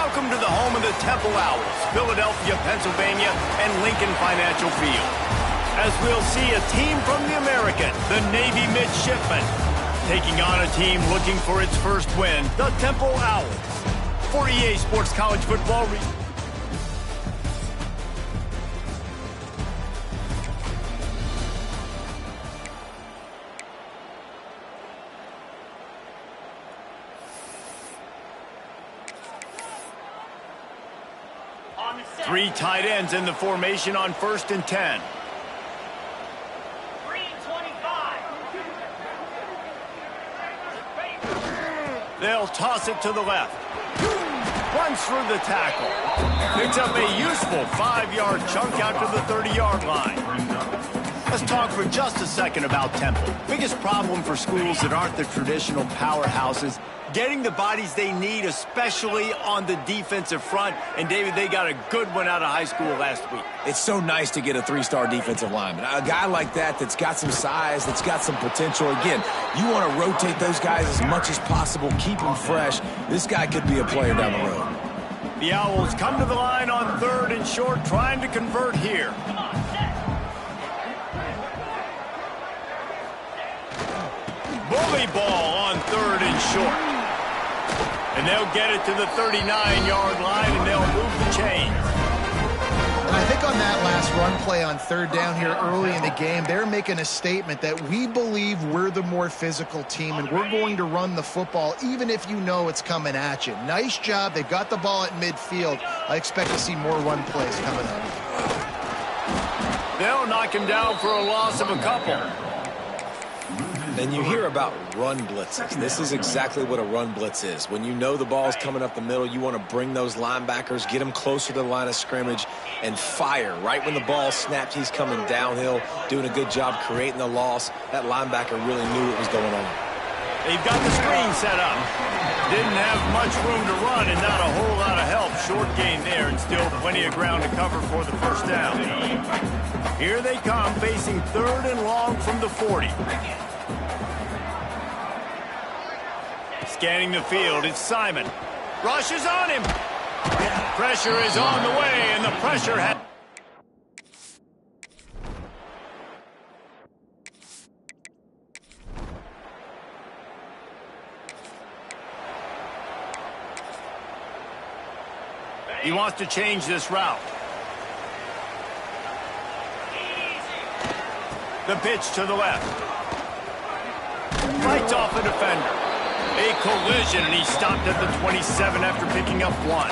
Welcome to the home of the Temple Owls, Philadelphia, Pennsylvania, and Lincoln Financial Field. As we'll see a team from the American, the Navy Midshipmen, taking on a team looking for its first win, the Temple Owls. For EA Sports College Football. Three tight ends in the formation on 1st and 10. They'll toss it to the left. Runs through the tackle. Picks up a useful 5-yard chunk out to the 30-yard line. Let's talk for just a second about Temple. Biggest problem for schools that aren't the traditional powerhouses, getting the bodies they need, especially on the defensive front. And, David, they got a good one out of high school last week. It's so nice to get a 3-star defensive lineman. A guy like that's got some size, that's got some potential. Again, you want to rotate those guys as much as possible, keep them fresh. This guy could be a player down the road. The Owls come to the line on 3rd and short, trying to convert here. Bully ball on 3rd and short. And they'll get it to the 39-yard line, and they'll move the chains. And I think on that last run play on 3rd down here early in the game, they're making a statement that we believe we're the more physical team, and we're going to run the football even if you know it's coming at you. Nice job. They got the ball at midfield. I expect to see more run plays coming up. They'll knock him down for a loss of a couple. And you hear about run blitzes. This is exactly what a run blitz is. When you know the ball's coming up the middle, you want to bring those linebackers, get them closer to the line of scrimmage, and fire. Right when the ball snaps, he's coming downhill, doing a good job creating the loss. That linebacker really knew what was going on. They've got the screen set up. Didn't have much room to run and not a whole lot of help. Short gain there and still plenty of ground to cover for the first down. Here they come, facing 3rd and long from the 40. Scanning the field, it's Simon. Rush is on him. Pressure is on the way, and the pressure has... He wants to change this route. The pitch to the left. Fights off the defender. A collision, and he stopped at the 27 after picking up 1.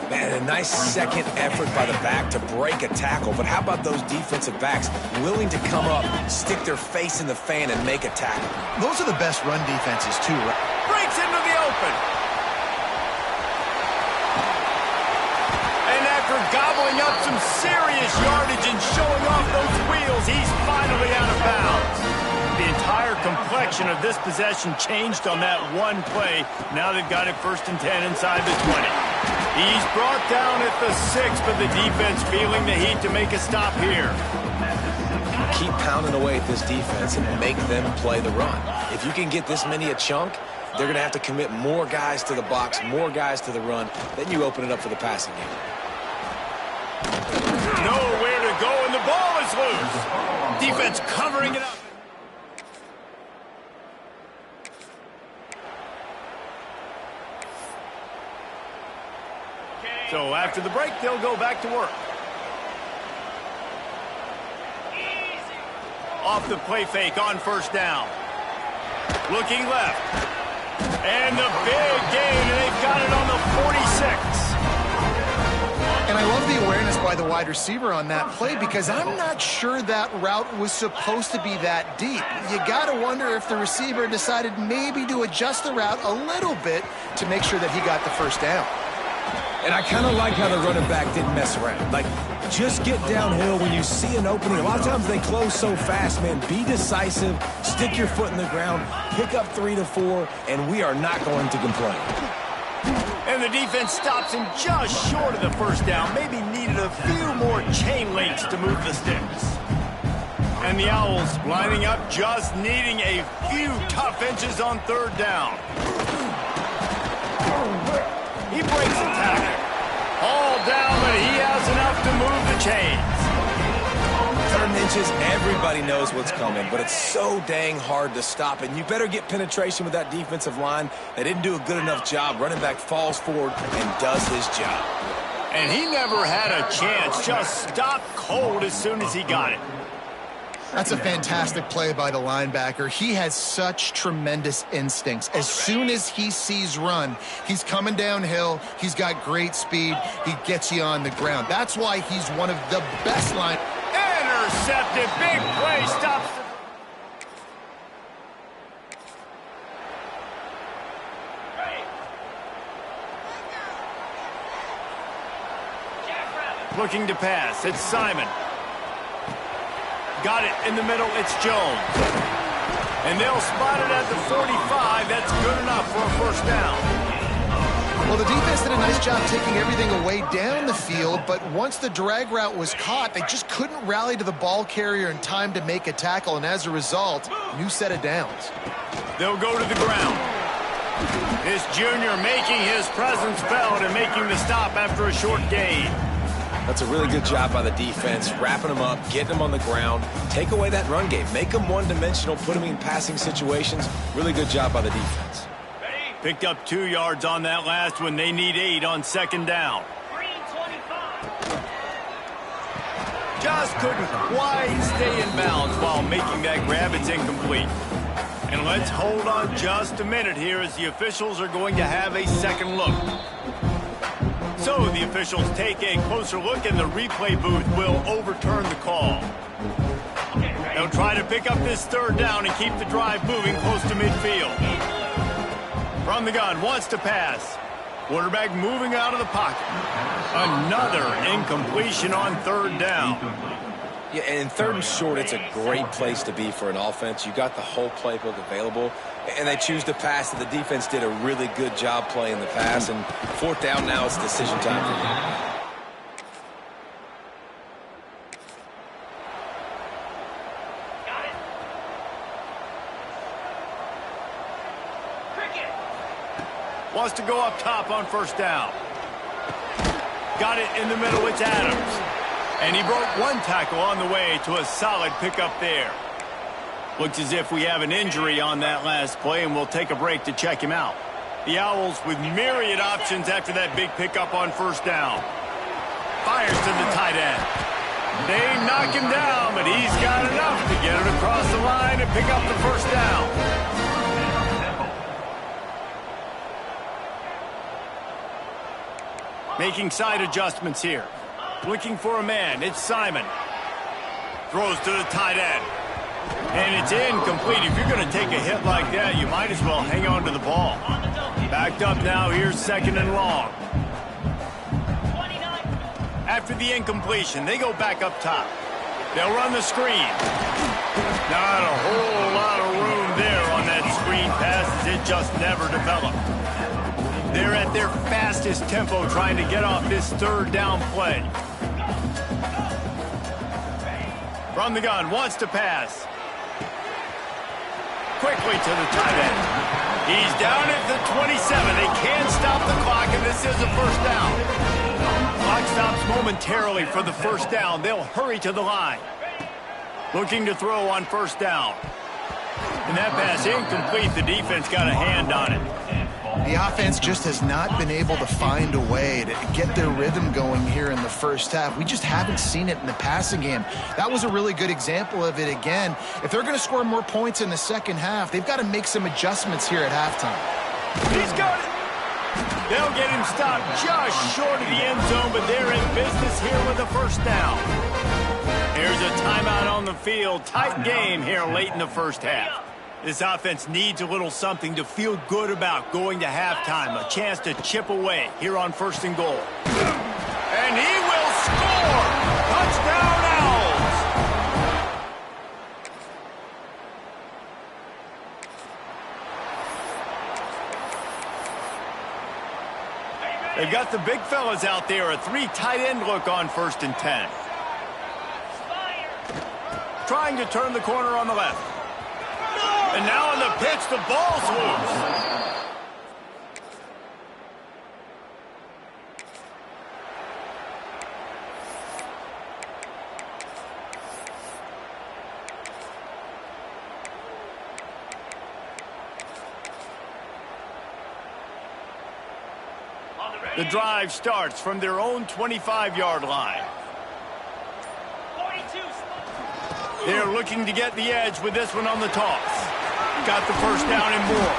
Man, a nice second effort by the back to break a tackle. But how about those defensive backs willing to come up, stick their face in the fan, and make a tackle? Those are the best run defenses, too, right? Breaks into the open. And after gobbling up some serious yardage and showing off those wheels, he's finally out of bounds. The entire complexion of this possession changed on that one play. Now they've got it 1st and 10 inside the 20. He's brought down at the 6, but the defense feeling the heat to make a stop here. Keep pounding away at this defense and make them play the run. If you can get this many a chunk, they're going to have to commit more guys to the box, more guys to the run. Then you open it up for the passing game. Nowhere to go, and the ball is loose. Defense covering it up. So after the break, they'll go back to work. Off the play fake on 1st down. Looking left. And the big gain, and they've got it on the 46. And I love the awareness by the wide receiver on that play because I'm not sure that route was supposed to be that deep. You got to wonder if the receiver decided maybe to adjust the route a little bit to make sure that he got the first down. And I kind of like how the running back didn't mess around. Like, just get downhill when you see an opening. A lot of times they close so fast, man. Be decisive, stick your foot in the ground, pick up 3 to 4, and we are not going to complain. And the defense stops him just short of the first down. Maybe needed a few more chain links to move the sticks. And the Owls lining up, just needing a few tough inches on 3rd down. He breaks the tackle. All down, but he has enough to move the chains. 3rd and inches, everybody knows what's coming, but it's so dang hard to stop, and you better get penetration with that defensive line. They didn't do a good enough job. Running back falls forward and does his job. And he never had a chance, just stopped cold as soon as he got it. That's a fantastic play by the linebacker. He has such tremendous instincts. As soon as he sees run, he's coming downhill. He's got great speed. He gets you on the ground. That's why he's one of the best line. Intercepted. Big play. Stops. Looking to pass. It's Simon. Got it in the middle. It's Jones. And they'll spot it at the 45. That's good enough for a first down. Well, the defense did a nice job taking everything away down the field, but once the drag route was caught, they just couldn't rally to the ball carrier in time to make a tackle, and as a result, new set of downs. They'll go to the ground. This junior making his presence felt and making the stop after a short gain. That's a really good job by the defense, wrapping them up, getting them on the ground. Take away that run game. Make them one-dimensional, put them in passing situations. Really good job by the defense. Picked up 2 yards on that last one. They need 8 on 2nd down. Just couldn't quite stay in bounds while making that grab. It's incomplete. And let's hold on just a minute here as the officials are going to have a second look. So the officials take a closer look, and the replay booth will overturn the call. They'll try to pick up this 3rd down and keep the drive moving close to midfield. From the gun, wants to pass. Quarterback moving out of the pocket. Another incompletion on 3rd down. Yeah, and 3rd and short, it's a great place to be for an offense. You got the whole playbook available, and they choose to pass. The defense did a really good job playing the pass, and 4th down now, it's decision time for you. Wants to go up top on 1st down. Got it in the middle. It's Adams. And he broke 1 tackle on the way to a solid pickup there. Looks as if we have an injury on that last play, and we'll take a break to check him out. The Owls with myriad options after that big pickup on 1st down. Fires to the tight end. They knock him down, but he's got enough to get it across the line and pick up the 1st down. Making side adjustments here. Looking for a man. It's Simon. Throws to the tight end. And it's incomplete. If you're going to take a hit like that, you might as well hang on to the ball. Backed up now. Here's 2nd and long. After the incompletion, they go back up top. They'll run the screen. Not a whole lot of room there on that screen pass, as it just never developed. They're at their fastest tempo trying to get off this 3rd down play. From the gun, wants to pass. Quickly to the tight end. He's down at the 27. They can't stop the clock, and this is a 1st down. Clock stops momentarily for the 1st down. They'll hurry to the line. Looking to throw on 1st down. And that pass incomplete. The defense got a hand on it. The offense just has not been able to find a way to get their rhythm going here in the 1st half. We just haven't seen it in the passing game. That was a really good example of it again. If they're going to score more points in the 2nd half, they've got to make some adjustments here at halftime. He's got it. They'll get him stopped just short of the end zone, but they're in business here with a 1st down. Here's a timeout on the field. Tight game here late in the 1st half. This offense needs a little something to feel good about going to halftime. A chance to chip away here on 1st and goal. And he will score! Touchdown, Owls! They've got the big fellas out there. A 3 tight end look on 1st and 10. Trying to turn the corner on the left. And now on the pitch, the ball's loose. The drive starts from their own 25-yard line. They're looking to get the edge with this one on the toss. Got the first down and more.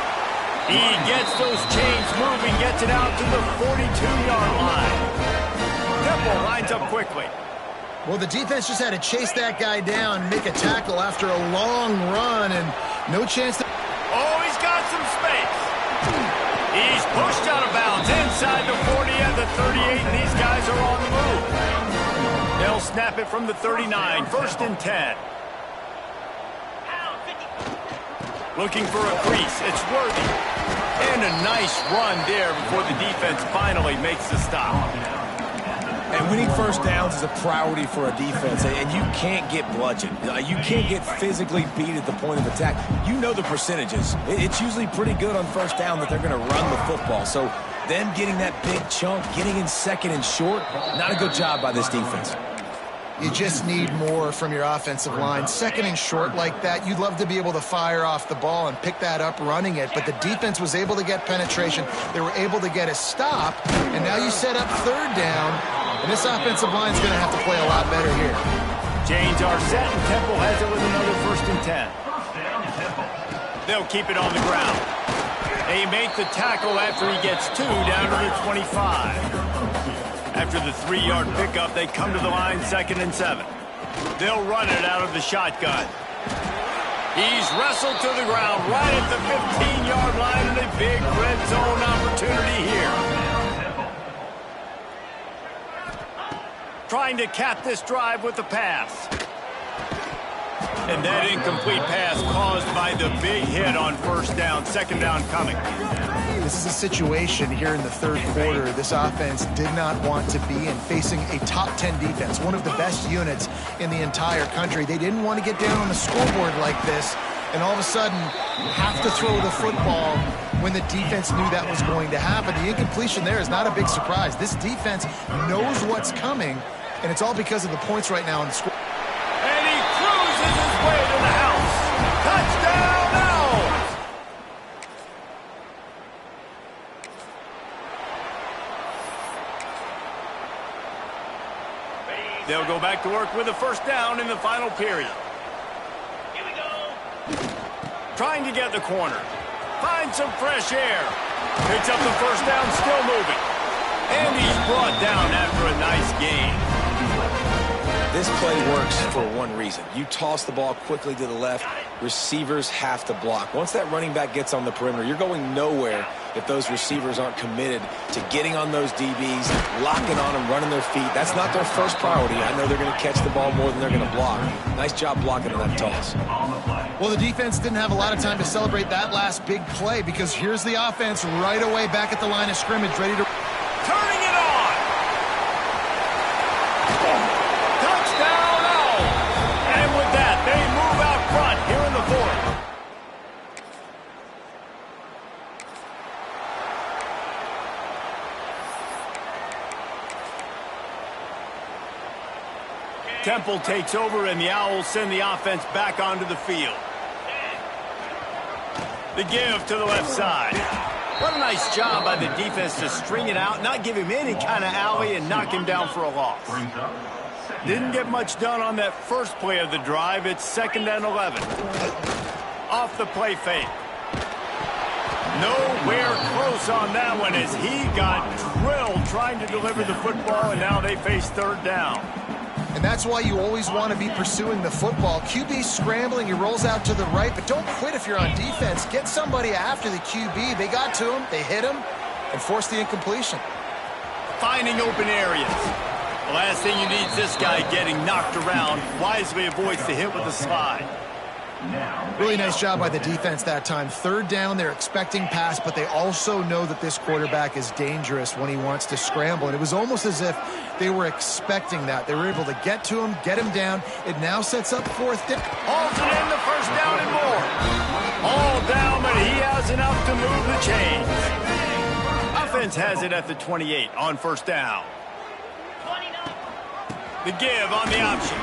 He gets those chains moving, gets it out to the 42-yard line. Temple lines up quickly. Well, the defense just had to chase that guy down, make a tackle after a long run, and no chance to... Oh, he's got some space. He's pushed out of bounds inside the 40 and the 38, and these guys are on the move. They'll snap it from the 39, 1st and 10. Looking for a crease. It's Worthy. And a nice run there before the defense finally makes the stop. And winning first downs is a priority for a defense, and you can't get bludgeoned. You can't get physically beat at the point of attack. You know the percentages. It's usually pretty good on first down that they're going to run the football. So them getting that big chunk, getting in 2nd and short, not a good job by this defense. You just need more from your offensive line. 2nd and short like that, you'd love to be able to fire off the ball and pick that up running it, but the defense was able to get penetration. They were able to get a stop, and now you set up 3rd down, and this offensive line is going to have to play a lot better here. Chains are set, and Temple has it with another 1st and 10. They'll keep it on the ground. They make the tackle after he gets 2 down to the 25. After the 3-yard pickup, they come to the line 2nd and 7. They'll run it out of the shotgun. He's wrestled to the ground right at the 15-yard line, and a big red zone opportunity here. Trying to cap this drive with the pass. And that incomplete pass caused by the big hit on 1st down, 2nd down coming. This is a situation here in the 3rd quarter this offense did not want to be in, facing a top 10 defense, one of the best units in the entire country. They didn't want to get down on the scoreboard like this and all of a sudden have to throw the football when the defense knew that was going to happen. The incompletion there is not a big surprise. This defense knows what's coming, and it's all because of the points right now in the score. And he cruises his way to the house. Touchdown now! They'll go back to work with a 1st down in the final period. Here we go. Trying to get the corner. Find some fresh air. Picks up the 1st down, still moving. And he's brought down after a nice gain. This play works for one reason. You toss the ball quickly to the left, receivers have to block. Once that running back gets on the perimeter, you're going nowhere if those receivers aren't committed to getting on those DBs, locking on them, running their feet. That's not their first priority. I know they're going to catch the ball more than they're going to block. Nice job blocking on that toss. Well, the defense didn't have a lot of time to celebrate that last big play because here's the offense right away back at the line of scrimmage, ready to... Turning it on! Touchdown now! And with that, they move out front here in the 4th. Temple takes over, and the Owls send the offense back onto the field. The give to the left side. What a nice job by the defense to string it out, not give him any kind of alley, and knock him down for a loss. Didn't get much done on that first play of the drive. It's 2nd and 11. Off the play fake. Nowhere close on that one as he got drilled trying to deliver the football, and now they face 3rd down. And that's why you always want to be pursuing the football. QB scrambling, he rolls out to the right, but don't quit if you're on defense. Get somebody after the QB. They got to him, they hit him, and forced the incompletion. Finding open areas. The last thing you need is this guy getting knocked around. Wisely avoids the hit with the slide. Really nice job by the defense that time. 3rd down, they're expecting pass, but they also know that this quarterback is dangerous when he wants to scramble. And it was almost as if they were expecting that. They were able to get to him, get him down. It now sets up 4th down. Hauls it in the 1st down and more. All down, but he has enough to move the chains. Offense has it at the 28 on 1st down. The give on the option.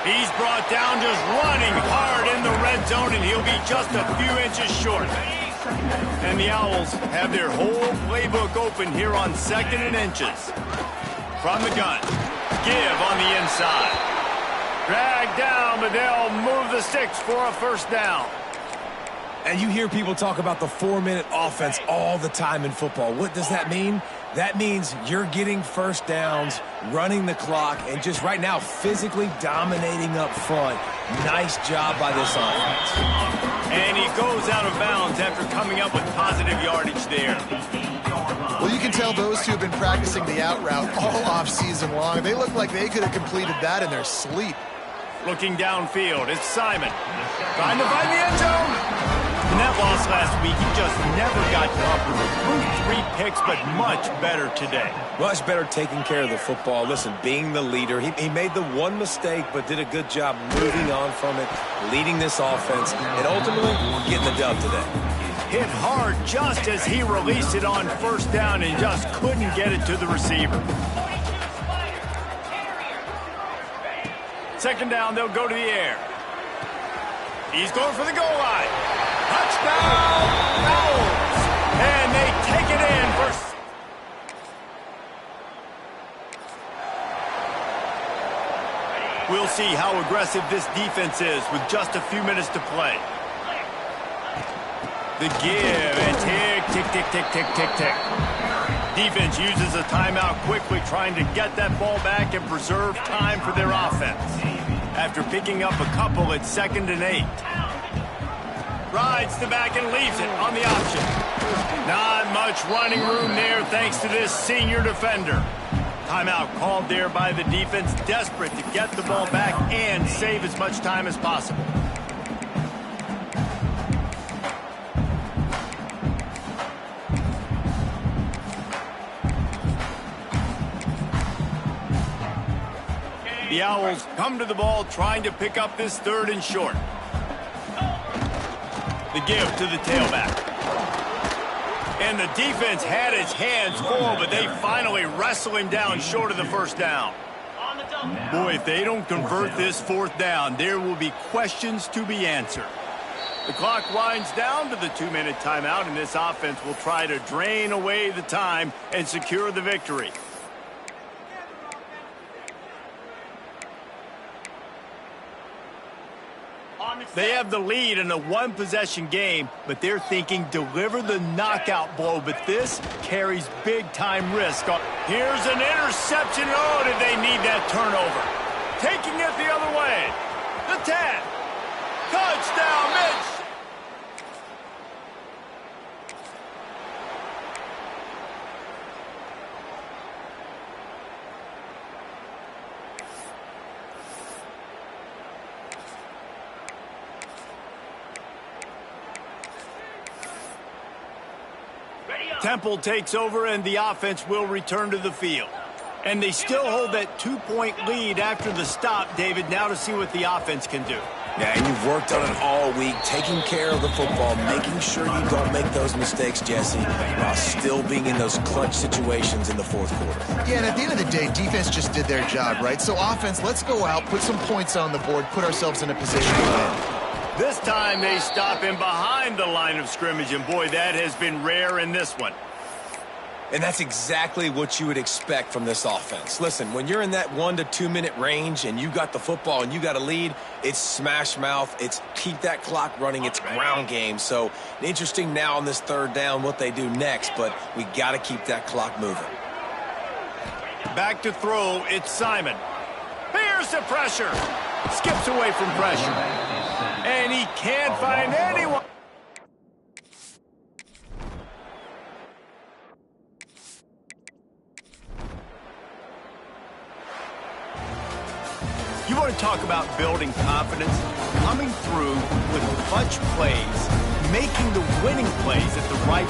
He's brought down just running hard in the red end zone, and he'll be just a few inches short. And the Owls have their whole playbook open here on 2nd and inches. From the gun, give on the inside. Drag down, but they'll move the sticks for a first down. And you hear people talk about the 4-minute offense all the time in football. What does that mean? That means you're getting first downs, running the clock, and just right now physically dominating up front. Nice job by this offense. And he goes out of bounds after coming up with positive yardage there. Well, you can tell those two have been practicing the out route all off-season long. They look like they could have completed that in their sleep. Looking downfield, it's Simon. Trying to find the end zone. In that loss last week, he just never got comfortable. Threw 3 picks, but much better today. Much better taking care of the football. Listen, being the leader, he made the one mistake, but did a good job moving on from it, leading this offense, and ultimately getting the dub today. Hit hard just as he released it on first down and just couldn't get it to the receiver. 2nd down, they'll go to the air. He's going for the goal line. Touchdown, Owls! And they take it in for... We'll see how aggressive this defense is with just a few minutes to play. The give, and tick, tick, tick, tick, tick, tick, tick. Defense uses a timeout quickly, trying to get that ball back and preserve time for their offense. After picking up a couple at 2nd and 8. Rides the back and leaves it on the option. Not much running room there thanks to this senior defender. Timeout called there by the defense, desperate to get the ball back and save as much time as possible. The Owls come to the ball trying to pick up this 3rd and short. The give to the tailback. And the defense had its hands full, but they finally wrestle him down short of the first down. Boy, if they don't convert this 4th down, there will be questions to be answered. The clock winds down to the 2-minute timeout, and this offense will try to drain away the time and secure the victory. They have the lead in a 1-possession game, but they're thinking deliver the knockout blow, but this carries big-time risk. Here's an interception. Oh, did they need that turnover? Taking it the other way. The 10. Touchdown, Mitch. Temple takes over, and the offense will return to the field. And they still hold that 2-point lead after the stop, David. Now to see what the offense can do. Yeah, and you've worked on it all week, taking care of the football, making sure you don't make those mistakes, Jesse, while still being in those clutch situations in the 4th quarter. Yeah, and at the end of the day, defense just did their job, right? So offense, let's go out, put some points on the board, put ourselves in a position to win. This time they stop him behind the line of scrimmage, and boy, that has been rare in this one. And that's exactly what you would expect from this offense. Listen, when you're in that 1 to 2 minute range and you got the football and you got a lead, it's smash mouth, it's keep that clock running, it's ground game. So interesting now on this 3rd down what they do next, but we got to keep that clock moving. Back to throw, it's Simon. Here's the pressure. Skips away from pressure. And he can't find anyone. You want to talk about building confidence? Coming through with clutch plays, making the winning plays at the right